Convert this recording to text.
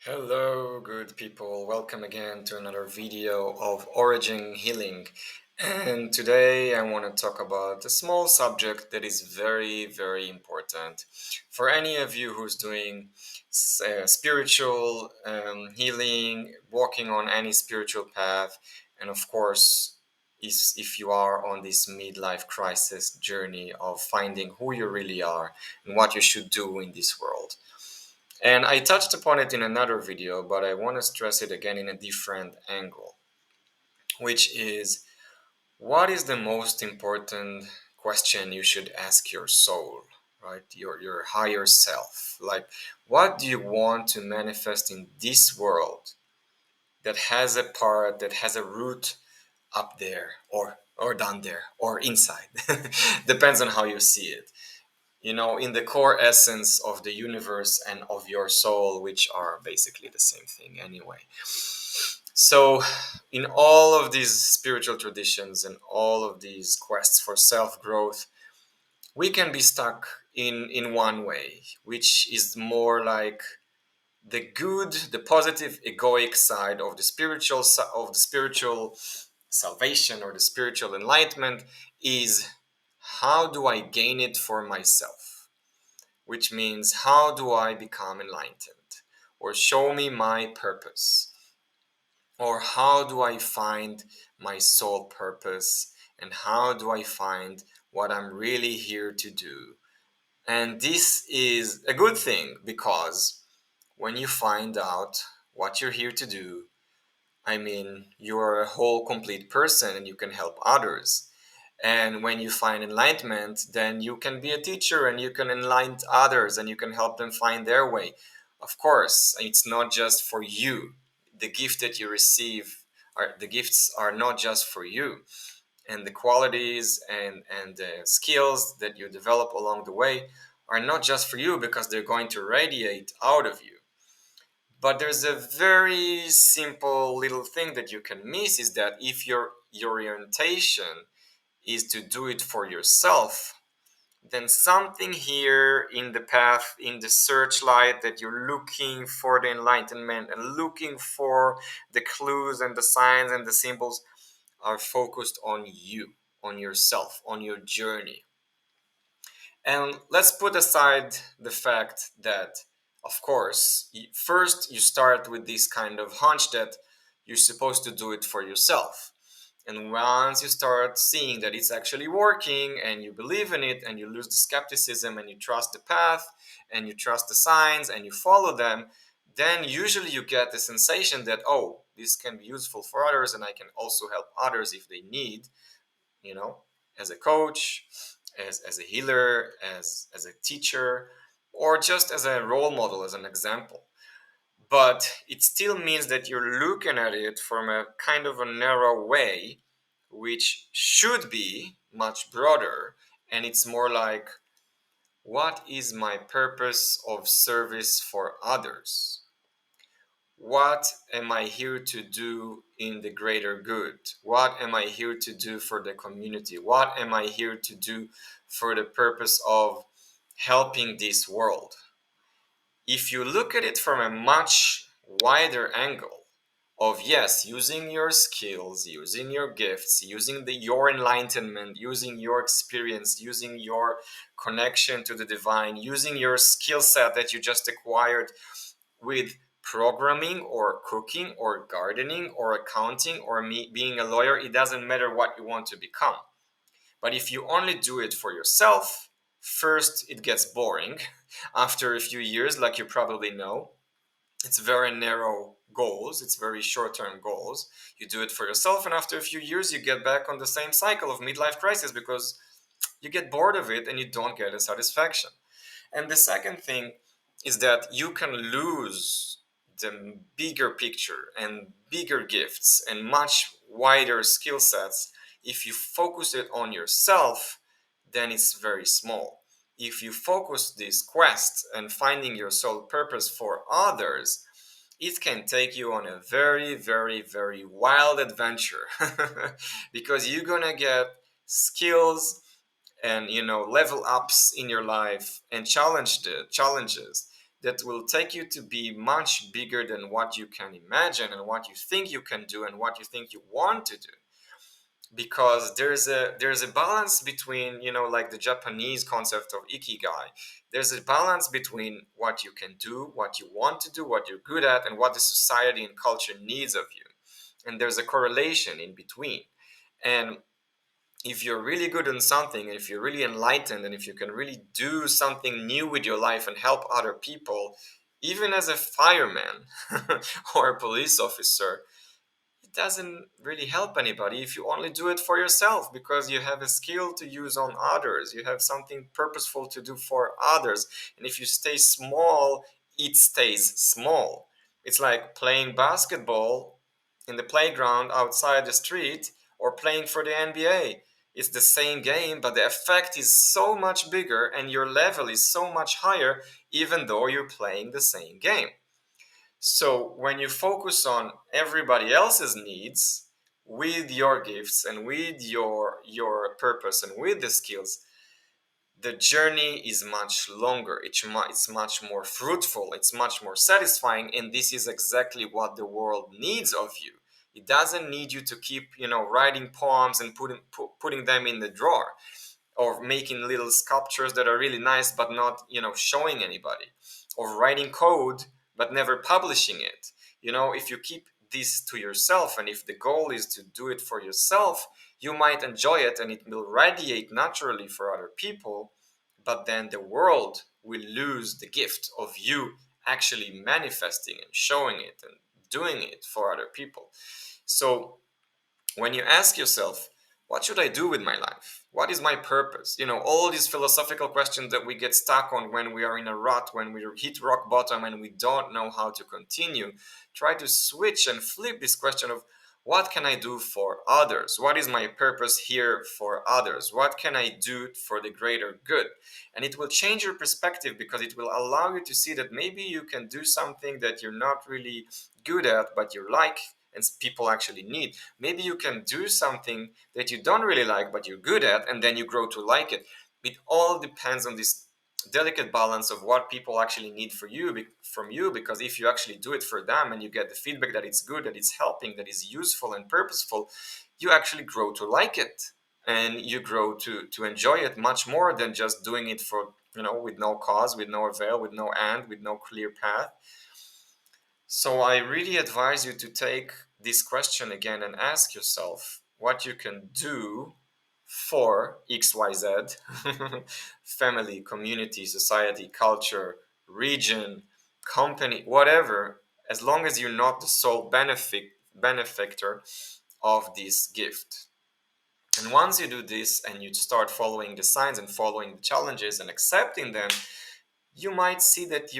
Hello, good people. Welcome again to another video of Origin Healing. And today I want to talk about a small subject that is very, very important for any of you who's doing spiritual healing, walking on any spiritual path, and of course, if you are on this midlife crisis journey of finding who you really are and what you should do in this world. And I touched upon it in another video, but I want to stress it again in a different angle, which is what is the most important question you should ask your soul, right? Your higher self. Like, what do you want to manifest in this world that has a part, that has a root up there or down there or inside? Depends on how you see it, in the core essence of the universe and of your soul, which are basically the same thing anyway. So, in all of these spiritual traditions and all of these quests for self growth, we can be stuck in one way, which is more like the good, the positive, egoic side of the spiritual salvation or the spiritual enlightenment is how do I gain it for myself? Which means how do I become enlightened? Or show me my purpose. Or how do I find my soul purpose? And how do I find what I'm really here to do? And this is a good thing because when you find out what you're here to do, you're a whole complete person and you can help others. And when you find enlightenment, then you can be a teacher and you can enlighten others and you can help them find their way. Of course, it's not just for you. The gift that you receive the gifts are not just for you. And the qualities and the skills that you develop along the way are not just for you because they're going to radiate out of you. But there's a very simple little thing that you can miss is that if your orientation is to do it for yourself, then something here in the path, in the searchlight that you're looking for the enlightenment and looking for the clues and the signs and the symbols are focused on you, on yourself, on your journey. And let's put aside the fact that, of course, first you start with this kind of hunch that you're supposed to do it for yourself. And once you start seeing that it's actually working and you believe in it and you lose the skepticism and you trust the path and you trust the signs and you follow them, then usually you get the sensation that, oh, this can be useful for others and I can also help others if they need, you know, as a coach, as a healer, as a teacher, or just as a role model, as an example. But it still means that you're looking at it from a kind of a narrow way, which should be much broader. And it's more like, what is my purpose of service for others? What am I here to do in the greater good? What am I here to do for the community? What am I here to do for the purpose of helping this world? If you look at it from a much wider angle of yes, using your skills, using your gifts, using your enlightenment, using your experience, using your connection to the divine, using your skill set that you just acquired with programming or cooking or gardening or accounting or being a lawyer, it doesn't matter what you want to become. But if you only do it for yourself, first it gets boring after a few years, like you probably know. It's very narrow goals, it's very short-term goals. You do it for yourself, and after a few years, you get back on the same cycle of midlife crisis because you get bored of it and you don't get a satisfaction. And the second thing is that you can lose the bigger picture and bigger gifts and much wider skill sets if you focus it on yourself. Then it's very small. If you focus this quest and finding your soul purpose for others, it can take you on a very, very, very wild adventure because you're gonna get skills and level ups in your life and challenges that will take you to be much bigger than what you can imagine and what you think you can do and what you think you want to do. Because there's a balance between, like the Japanese concept of ikigai. There's a balance between what you can do, what you want to do, what you're good at, and what the society and culture needs of you. And there's a correlation in between. And if you're really good in something, if you're really enlightened, and if you can really do something new with your life and help other people, even as a fireman or a police officer, it doesn't really help anybody if you only do it for yourself, because you have a skill to use on others. You have something purposeful to do for others. And if you stay small, it stays small. It's like playing basketball in the playground outside the street or playing for the NBA. It's the same game, but the effect is so much bigger and your level is so much higher, even though you're playing the same game. So when you focus on everybody else's needs with your gifts and with your purpose and with the skills, the journey is much longer. It's much more fruitful. It's much more satisfying, and this is exactly what the world needs of you. It doesn't need you to keep, writing poems and putting them in the drawer, or making little sculptures that are really nice but not, showing anybody, or writing code but never publishing it. If you keep this to yourself, and if the goal is to do it for yourself, you might enjoy it and it will radiate naturally for other people, but then the world will lose the gift of you actually manifesting and showing it and doing it for other people. So when you ask yourself, what should I do with my life? What is my purpose? All these philosophical questions that we get stuck on when we are in a rut, when we hit rock bottom and we don't know how to continue. Try to switch and flip this question of, what can I do for others? What is my purpose here for others? What can I do for the greater good? And it will change your perspective, because it will allow you to see that maybe you can do something that you're not really good at, but you like and people actually need. Maybe you can do something that you don't really like, but you're good at, and then you grow to like it. It all depends on this delicate balance of what people actually need from you, because if you actually do it for them and you get the feedback that it's good, that it's helping, that is useful and purposeful, you actually grow to like it, and you grow to enjoy it much more than just doing it for, with no cause, with no avail, with no end, with no clear path. So I really advise you to take this question again and ask yourself what you can do for XYZ family, community, society, culture, region, company, whatever, as long as you're not the sole benefactor of this gift. And once you do this and you start following the signs and following the challenges and accepting them, you might see that